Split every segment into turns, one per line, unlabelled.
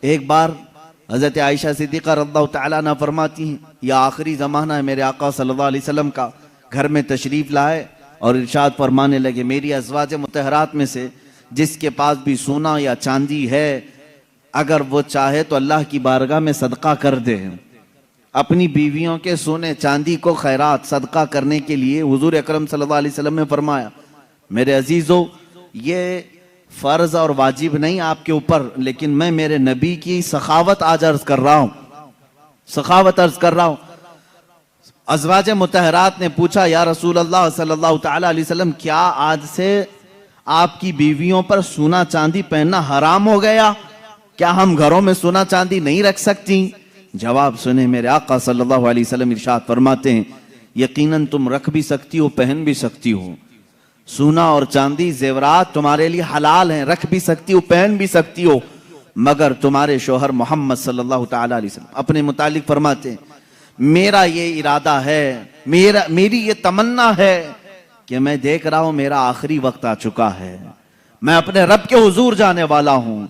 एक बार हज़रत आयशा सिद्दीक़ा रज़ियल्लाहु तआला अन्हा फरमाती हैं, यह आखिरी ज़माना है मेरे आका सल्लल्लाहु अलैहि वसल्लम का। घर में तशरीफ़ लाए और इरशाद फरमाने लगे, मेरी अज़वाज मुतहरात में से जिसके पास भी सोना या चांदी है, अगर वो चाहे तो अल्लाह की बारगाह में सदका कर दे। अपनी बीवियों के सोने चांदी को खैरात सदका करने के लिए हुजूर अकरम सल्लल्लाहु अलैहि वसल्लम ने फरमाया, मेरे अजीज़ों, ये फ़र्ज और वाजिब नहीं आपके ऊपर, लेकिन मैं मेरे नबी की सखावत आज अर्ज कर रहा हूँ, सखावत अर्ज कर रहा हूँ। अज़वाज मुतहरात ने पूछा, या रसूल अल्लाह सल्लल्लाहु तआला अलैहि वसल्लम, क्या आज से आपकी बीवियों पर सोना चांदी पहनना हराम हो गया? क्या हम घरों में सोना चांदी नहीं रख सकती? जवाब सुने मेरे आका सल्लल्लाहु अलैहि वसल्लम इरशाद फरमाते हैं, यकीनन तुम रख भी सकती हो, पहन भी सकती हो। सोना और चांदी जेवरात तुम्हारे लिए हलाल हैं, रख भी सकती हो, पहन भी सकती हो, मगर तुम्हारे शोहर मोहम्मद सल्लल्लाहु तआला अलैहि वसल्लम अपने मुतालिक फरमाते हैं, मेरा ये इरादा है, मेरी ये तमन्ना है कि मैं देख रहा हूं मेरा आखिरी वक्त आ चुका है, मैं अपने रब के हुजूर जाने वाला हूं,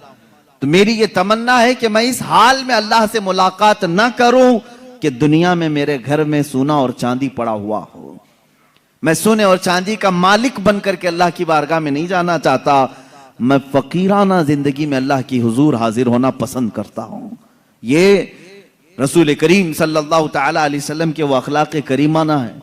तो मेरी ये तमन्ना है कि मैं इस हाल में अल्लाह से मुलाकात ना करूं कि दुनिया में मेरे घर में सोना और चांदी पड़ा हुआ हो। मैं सोने और चांदी का मालिक बनकर के अल्लाह की बारगाह में नहीं जाना चाहता, मैं फकीराना जिंदगी में अल्लाह की हुजूर हाजिर होना पसंद करता हूं। ये रसूल करीम सल्लल्लाहु तआला अलैहि वसल्लम के वो अखलाक करीमाना है।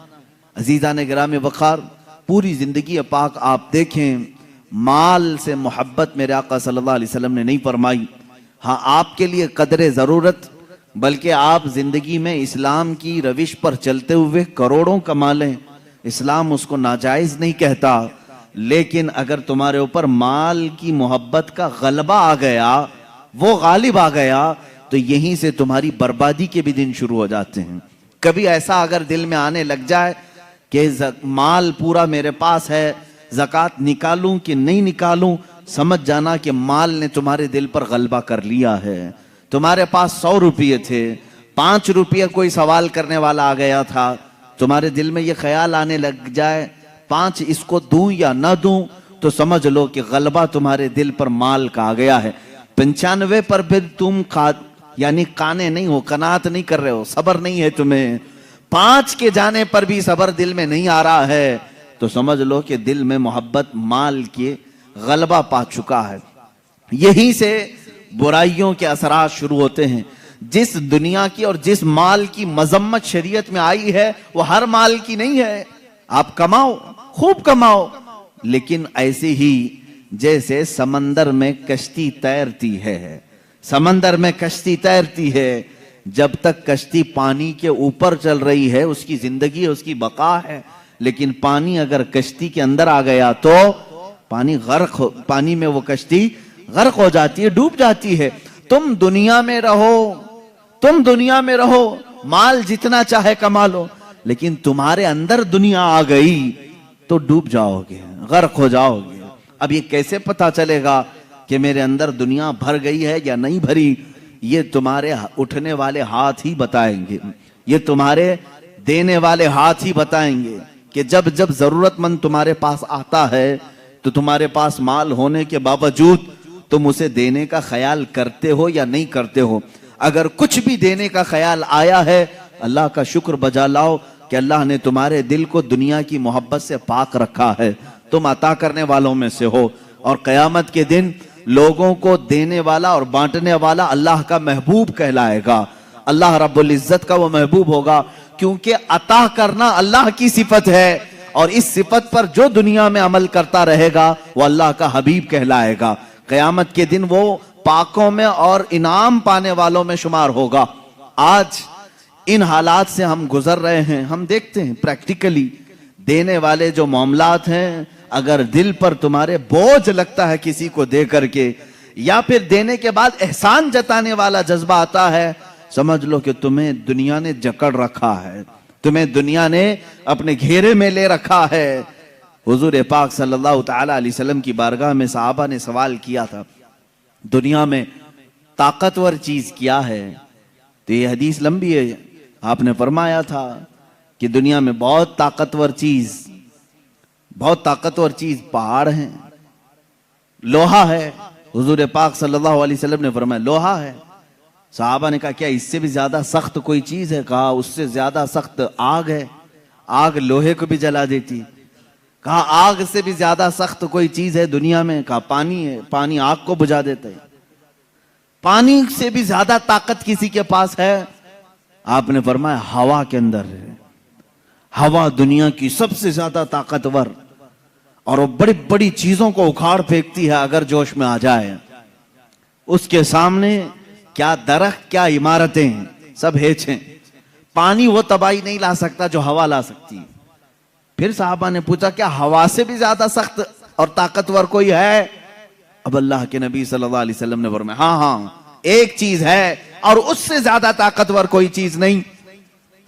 अजीज़ान गिराम वक़ार, पूरी जिंदगी पाक आप देखें, माल से मोहब्बत मेरे आका सल्लल्लाहु अलैहि वसल्लम ने नहीं फरमाई। हाँ, आपके लिए कदरे ज़रूरत, बल्कि आप जिंदगी में इस्लाम की रविश पर चलते हुए करोड़ों कमा लें, इस्लाम उसको नाजायज़ नहीं कहता, लेकिन अगर तुम्हारे ऊपर माल की मोहब्बत का गलबा आ गया, वो गालिब आ गया, तो यहीं से तुम्हारी बर्बादी के भी दिन शुरू हो जाते हैं। कभी ऐसा अगर दिल में आने लग जाए कि माल पूरा मेरे पास है, ज़कात निकालूं कि नहीं निकालूं, समझ जाना कि माल ने तुम्हारे दिल पर गलबा कर लिया है। तुम्हारे पास 100 रुपये थे, 5 रुपये कोई सवाल करने वाला आ गया था, तुम्हारे दिल में ये ख्याल आने लग जाए 5 इसको दूं या ना दूं, तो समझ लो कि गलबा तुम्हारे दिल पर माल का आ गया है। 95 पर फिर तुम यानी काने नहीं हो, कनात नहीं कर रहे हो, सब्र नहीं है तुम्हें, 5 के जाने पर भी सब्र दिल में नहीं आ रहा है, तो समझ लो कि दिल में मोहब्बत माल के गलबा पा चुका है। यहीं से बुराइयों के असरात शुरू होते हैं। जिस दुनिया की और जिस माल की मजम्मत शरीयत में आई है, वो हर माल की नहीं है। आप कमाओ, खूब कमाओ, लेकिन ऐसे ही जैसे समंदर में कश्ती तैरती है, समंदर में कश्ती तैरती है, जब तक कश्ती पानी के ऊपर चल रही है उसकी जिंदगी है, उसकी बका है, लेकिन पानी अगर कश्ती के अंदर आ गया तो पानी में वो कश्ती गर्क हो जाती है, डूब जाती है। तुम दुनिया में रहो, तुम दुनिया में रहो, माल जितना चाहे कमा लो, लेकिन तुम्हारे अंदर दुनिया आ गई तो डूब जाओगे, गर्क हो जाओगे। अब ये कैसे पता चलेगा कि मेरे अंदर दुनिया भर गई है या नहीं भरी? ये तुम्हारे उठने वाले हाथ ही बताएंगे, ये तुम्हारे देने वाले हाथ ही बताएंगे कि जब जब जरूरतमंद तुम्हारे पास आता है तो तुम्हारे पास माल होने के बावजूद तुम उसे देने का ख्याल करते हो या नहीं करते हो। अगर कुछ भी देने का ख्याल आया है, अल्लाह का शुक्र बजा लाओ कि अल्लाह ने तुम्हारे दिल को दुनिया की मोहब्बत से पाक रखा है, तुम अता करने वालों में से हो। और क़यामत के दिन लोगों को देने वाला और बांटने वाला अल्लाह का महबूब कहलाएगा, अल्लाह रब्बुल इज्जत का वो महबूब होगा, क्योंकि अता करना अल्लाह की सिफत है, और इस सिफत पर जो दुनिया में अमल करता रहेगा वो अल्लाह का हबीब कहलाएगा। क़यामत के दिन वो पाकों में और इनाम पाने वालों में शुमार होगा। आज इन हालात से हम गुजर रहे हैं, हम देखते हैं प्रैक्टिकली देने वाले जो मामलात हैं, अगर दिल पर तुम्हारे बोझ लगता है किसी को दे करके, या फिर देने के बाद एहसान जताने वाला जज्बा आता है, समझ लो कि तुम्हें दुनिया ने जकड़ रखा है, तुम्हें दुनिया ने अपने घेरे में ले रखा है। हुजूर पाक सल्लल्लाहु तआला अलैहि वसल्लम की बारगाह में सहाबा ने सवाल किया था, दुनिया में ताकतवर चीज क्या है? तो ये हदीस लंबी है। आपने फरमाया था कि दुनिया में बहुत ताकतवर चीज पहाड़ है, लोहा है, हुजूर पाक सल्लल्लाहु अलैहि वसल्लम ने फरमाया लोहा है। सहाबा ने कहा क्या इससे भी ज्यादा सख्त कोई चीज है? कहा उससे ज्यादा सख्त आग है, आग लोहे को भी जला देती। कहा आग से भी ज्यादा सख्त कोई चीज है दुनिया में? कहा पानी है, पानी आग को बुझा देता है। पानी से भी ज्यादा ताकत किसी के पास है? आपने फरमाया हवा के अंदर है। हवा दुनिया की सबसे ज्यादा ताकतवर, और वो बड़ी बड़ी चीजों को उखाड़ फेंकती है अगर जोश में आ जाए। उसके सामने क्या दरख्त, क्या इमारतें, सब हेच हैं। पानी वो तबाही नहीं ला सकता जो हवा ला सकती है। फिर साहबा ने पूछा क्या हवा से भी ज्यादा सख्त और ताकतवर कोई है? अब अल्लाह के नबी सल्लल्लाहु अलैहि वसल्लम ने फरमाया हाँ हाँ एक चीज है, और उससे ज्यादा ताकतवर कोई चीज नहीं।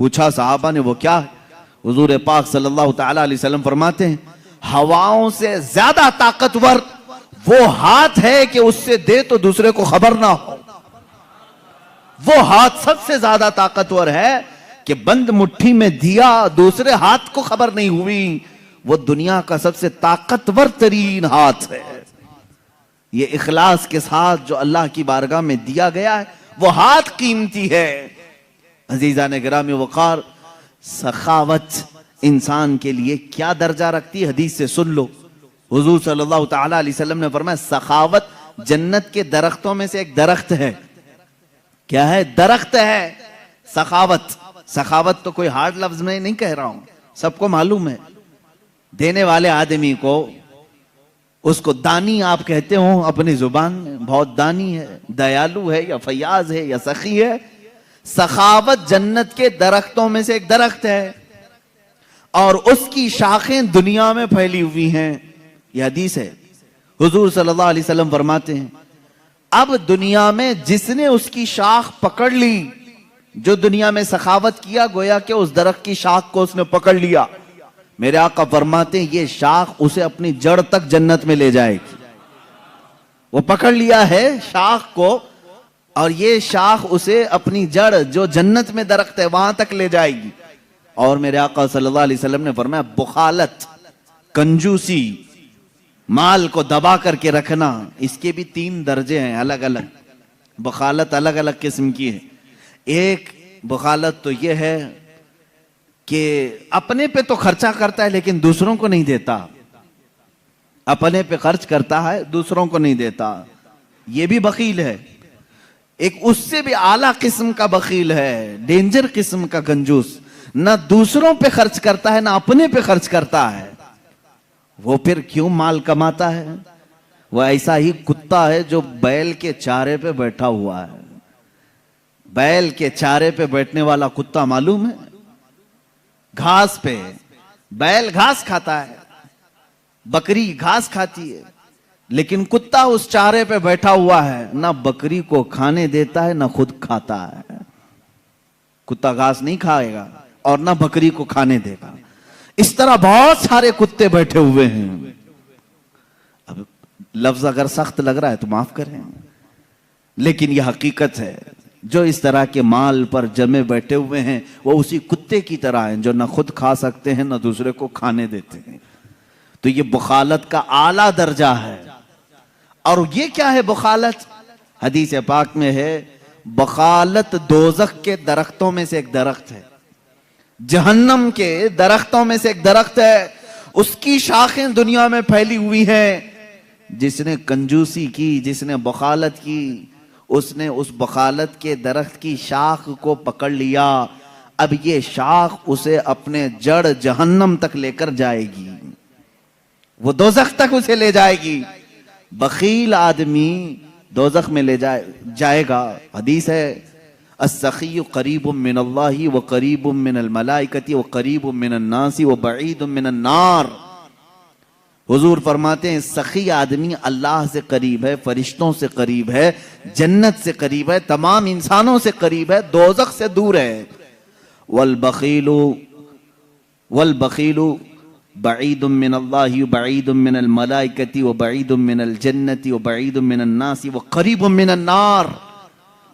पूछा साहबा ने वो क्या है? हुजूर पाक सल्लल्लाहु तआला अलैहि वसल्लम फरमाते हैं हवाओं से ज्यादा ताकतवर वो हाथ है कि उससे दे तो दूसरे को खबर ना हो। वो हाथ सबसे ज्यादा ताकतवर है कि बंद मुट्ठी में दिया, दूसरे हाथ को खबर नहीं हुई। वो दुनिया का सबसे ताकतवर तरीन हाथ है। ये इखलास के साथ जो अल्लाह की बारगाह में दिया गया है वो हाथ कीमती है। अजीजा ने गिरामी वकार, सखावत इंसान के लिए क्या दर्जा रखती है हदीस से सुन लो। हुजूर सल्लल्लाहु तआला अलैहि वसल्लम ने फरमाया सखावत जन्नत के दरख्तों में से एक दरख्त है। क्या है? दरख्त है सखावत। सखावत तो कोई हार्ड लफ्ज में नहीं कह रहा हूं, सबको मालूम है। देने वाले आदमी को, उसको दानी आप कहते हो अपनी जुबान में, बहुत दानी है, दयालु है या फयाज है या सखी है। सखावत जन्नत के दरख्तों में से एक दरख्त है और उसकी शाखें दुनिया में फैली हुई हैं। यह हदीस है। हुजूर सल्लल्लाहु अलैहि वसल्लम फरमाते हैं अब दुनिया में जिसने उसकी शाख पकड़ ली, जो दुनिया में सखावत किया, गोया कि उस दरख्त की शाख को उसने पकड़ लिया। मेरे आका फरमाते हैं ये शाख उसे अपनी जड़ तक जन्नत में ले जाएगी। वो पकड़ लिया है शाख को, और ये शाख उसे अपनी जड़ जो जन्नत में दरख्त है वहां तक ले जाएगी। और मेरे आका सल्लल्लाहु अलैहि वसल्लम ने फरमाया बुखालत, कंजूसी, माल को दबा करके रखना, इसके भी 3 दर्जे हैं अलग अलग। बुखालत अलग अलग किस्म की है। एक बुखालत तो यह है कि अपने पे तो खर्चा करता है लेकिन दूसरों को नहीं देता। अपने पे खर्च करता है, दूसरों को नहीं देता, यह भी बखील है। एक उससे भी आला किस्म का बखील है, डेंजर किस्म का कंजूस, ना दूसरों पे खर्च करता है ना अपने पे खर्च करता है। वो फिर क्यों माल कमाता है? वो ऐसा ही कुत्ता है जो बैल के चारे पे बैठा हुआ है। बैल के चारे पे बैठने वाला कुत्ता मालूम है? घास पे। बैल घास खाता है, बकरी घास खाती है, लेकिन कुत्ता उस चारे पे बैठा हुआ है, ना बकरी को खाने देता है ना खुद खाता है। कुत्ता घास नहीं खाएगा और ना बकरी को खाने देगा। इस तरह बहुत सारे कुत्ते बैठे हुए हैं। अब लफ्ज अगर सख्त लग रहा है तो माफ करें, लेकिन यह हकीकत है। जो इस तरह के माल पर जमे बैठे हुए हैं वो उसी कुत्ते की तरह हैं जो ना खुद खा सकते हैं ना दूसरे को खाने देते हैं। तो ये बुखालत का आला दर्जा है। और ये क्या है बुखालत? हदीस पाक में है बुखालत दोज़ख के दरख्तों में से एक दरख्त है, जहन्नम के दरख्तों में से एक दरख्त है। उसकी शाखें दुनिया में फैली हुई हैं। जिसने कंजूसी की, जिसने बुखालत की, उसने उस बुखालत के दरख्त की शाख को पकड़ लिया। अब ये शाख उसे अपने जड़ जहन्नम तक लेकर जाएगी, वो दोज़ख तक उसे ले जाएगी। बखील आदमी दोज़ख में ले जाएगा। हदीस है अस्सखी करीबुम मिनल्लाहि व करीबुम मिनल मलाइकति व करीबुम मिनन नासी व बईदुम मिनन नार। हुजूर फरमाते हैं सखी आदमी अल्लाह से करीब है, फरिश्तों से करीब है, जन्नत से करीब है, तमाम इंसानों से करीब है, दोज़ख से दूर है। वल बखीलु बईदुम मिनल्लाहि व बईदुम मिनल मलाइकति व बईदुम मिनल जन्नति व बईदुम मिनन नासी व करीबुम मिनन नार।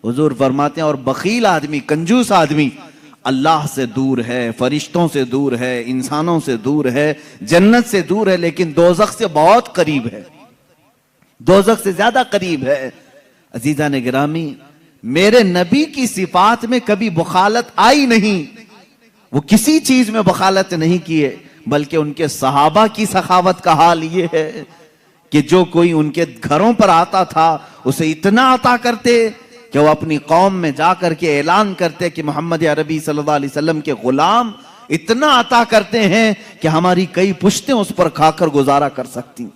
हुजूर फरमाते हैं और बखील आदमी, कंजूस आदमी अल्लाह से दूर है, फरिश्तों से दूर है, इंसानों से दूर है, जन्नत से दूर है, लेकिन दोज़ख से बहुत करीब है। दोजख से ज्यादा करीब है। अजीजा ने गिरामी, मेरे नबी की सिफात में कभी बखालत आई नहीं, वो किसी चीज में बखालत नहीं किए, बल्कि उनके सहाबा की सखावत का हाल ये है कि जो कोई उनके घरों पर आता था उसे इतना अता करते कि वो अपनी कौम में जाकर के ऐलान करते कि मोहम्मद अरबी सल्लल्लाहु अलैहि वसल्लम के गुलाम इतना अता करते हैं कि हमारी कई पुश्तें उस पर खाकर गुजारा कर सकती।